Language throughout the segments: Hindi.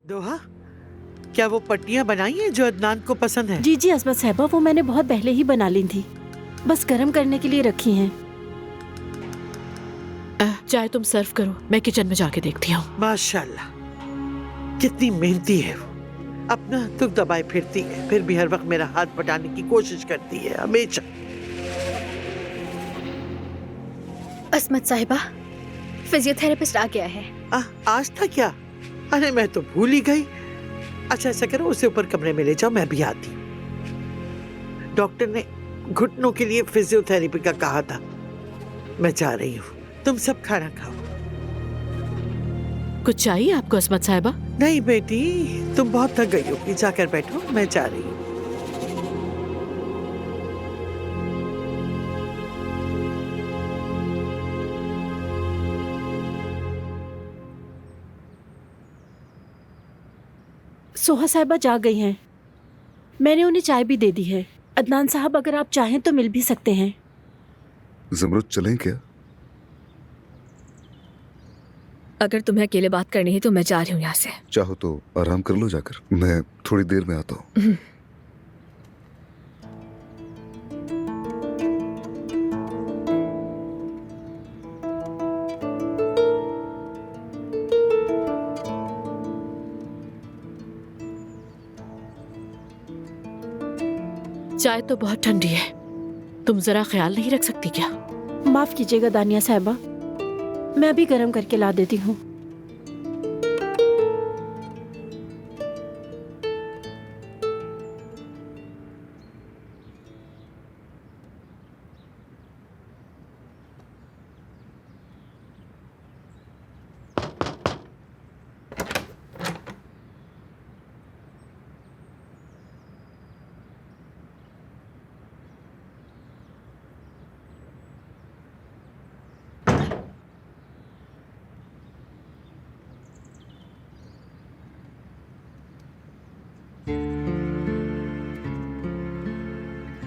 दोहा, क्या वो पट्टियां बनाई हैं जो अदनान को पसंद है? जी जी असमत साहिबा, वो मैंने बहुत पहले ही बना ली थी, बस गर्म करने के लिए रखी हैं। चाय तुम सर्व करो, मैं किचन में जाके देखती हूँ। माशाल्लाह, कितनी मेहनती है वो। अपना दुख दबाए फिरती है, फिर भी हर वक्त मेरा हाथ बटाने की कोशिश करती है हमेशा। असमत साहिबा, फिजियोथेरेपिस्ट आ गया है। आज था क्या? अरे मैं तो भूल ही गई। अच्छा ऐसा करो, उसे ऊपर कमरे में ले जाओ, मैं भी आती। डॉक्टर ने घुटनों के लिए फिजियोथेरेपी का कहा था। मैं जा रही हूँ, तुम सब खाना खाओ। कुछ चाहिए आपको असमत साहिबा? नहीं बेटी, तुम बहुत थक गई होगी, जाकर बैठो, मैं जा रही हूँ। सोहा साहिबा जा गई हैं, मैंने उन्हें चाय भी दे दी है। अदनान साहब, अगर आप चाहें तो मिल भी सकते हैं। ज़मरुद चलें क्या? अगर तुम्हें अकेले बात करनी है तो मैं जा रही हूँ यहाँ से। चाहो तो आराम कर लो जाकर, मैं थोड़ी देर में आता हूँ। चाय तो बहुत ठंडी है, तुम जरा ख्याल नहीं रख सकती क्या? माफ कीजिएगा दानिया साहिबा, मैं अभी गर्म करके ला देती हूँ।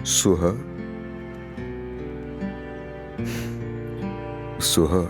सुहा, सुहा,